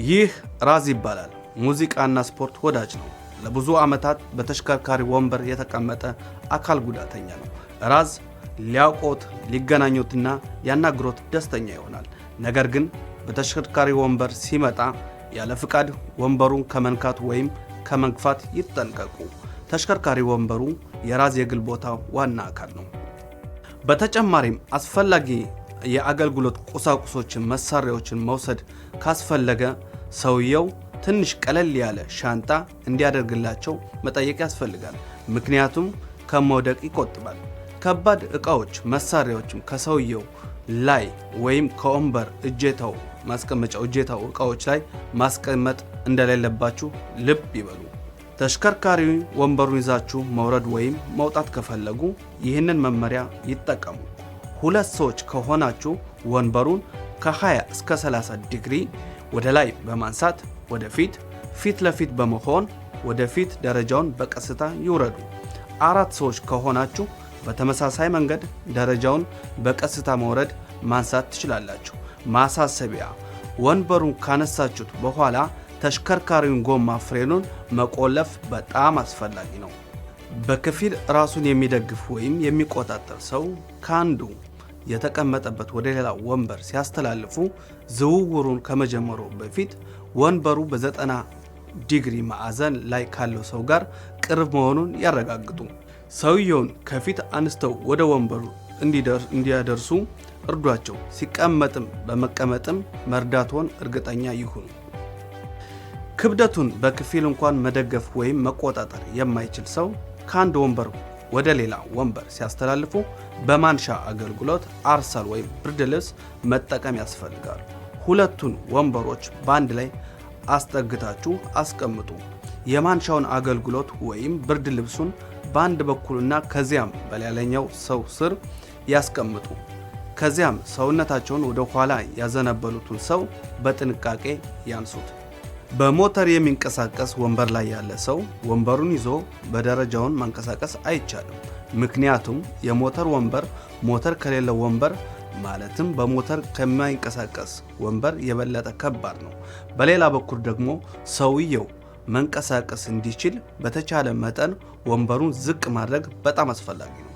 ይህ ራዝ ይባላል። ሙዚቃና ስፖርት ወዳጅ ነው። ለብዙ ዓመታት በተሽከርካሪ ወንበር የተቀመጠ አካል ጉዳተኛ ነው። ራዝ ሊያውቁት ሊገናኙትና ያናግሮት ደስተኛ ይሆናል። ነገር ግን በተሽከርካሪ ወንበር ሲመጣ ያለ ፍቃድ ወንበሩን ከመንካት ወይም ከመግፋት ይጠንቀቁ። ተሽከርካሪ ወንበሩ የራዝ የግል ቦታ ዋና አካል ነው። በተጨማሪም አስፈላጊ የአገልግሎት ቁሳቁሶችን መሳሪያዎችን መውሰድ ካስፈለገ ሰውየው ትንሽ ቀለል ያለ ሻንጣ እንዲያደርግላቸው መጠየቅ ያስፈልጋል። ምክንያቱም ከመውደቅ ይቆጥባል። ከባድ ዕቃዎች መሳሪያዎችም ከሰውየው ላይ ወይም ከወንበር እጀታው ዕቃዎች ላይ ማስቀመጥ እንደሌለባችሁ ልብ ይበሉ። ተሽከርካሪ ወንበሩን ይዛችሁ መውረድ ወይም መውጣት ከፈለጉ ይህንን መመሪያ ይጠቀሙ። 2 ሰዎች ከሆናችሁ ወንበሩን ከ20 እስከ 30 ዲግሪ ወደ ላይ በማንሳት ፊት ለፊት በመሆን ወደፊት ደረጃውን በቀስታ ይውረዱ። 4 ሰዎች ከሆናችሁ በተመሳሳይ መንገድ ደረጃውን በቀስታ መውረድ ማንሳት ትችላላችሁ። ማሳሰቢያ፣ ወንበሩን ካነሳችሁት በኋላ ተሽከርካሪውን ጎማ ፍሬኑን መቆለፍ በጣም አስፈላጊ ነው። በከፊል ራሱን የሚደግፍ ወይም የሚቆጣጠር ሰው ከአንዱ የተቀመጠበት ወደ ሌላ ወንበር ሲያስተላልፉ ዝውውሩን ከመጀመሩ በፊት ወንበሩ በ90 ዲግሪ ማዕዘን ላይ ካለው ሰው ጋር ቅርብ መሆኑን ያረጋግጡ። ሰውየውን ከፊት አንስተው ወደ ወንበሩ እንዲያደርሱ እርዷቸው። ሲቀመጥም በመቀመጥም መርዳትዎን እርግጠኛ ይሁኑ። ክብደቱን በከፊል እንኳን መደገፍ ወይም መቆጣጠር የማይችል ሰው ከአንድ ወንበር ወደ ሌላ ወንበር ሲያስተላልፉ በማንሻ አገልግሎት አርሳል ወይም ብርድ ልብስ መጠቀም ያስፈልጋል። ሁለቱን ወንበሮች በአንድ ላይ አስጠግታችሁ አስቀምጡ። የማንሻውን አገልግሎት ወይም ብርድ ልብሱን በአንድ በኩልና ከዚያም በሌላኛው ሰው ስር ያስቀምጡ። ከዚያም ሰውነታቸውን ወደ ኋላ ያዘነበሉትን ሰው በጥንቃቄ ያንሱት። በሞተር የሚንቀሳቀስ ወንበር ላይ ያለ ሰው ወንበሩን ይዞ በደረጃውን ማንቀሳቀስ አይቻልም። ምክንያቱም የሞተር ወንበር ሞተር ከሌለው ወንበር ማለትም በሞተር ከማይንቀሳቀስ ወንበር የበለጠ ከባድ ነው። በሌላ በኩል ደግሞ ሰውየው መንቀሳቀስ እንዲችል በተቻለ መጠን ወንበሩን ዝቅ ማድረግ በጣም አስፈላጊ ነው።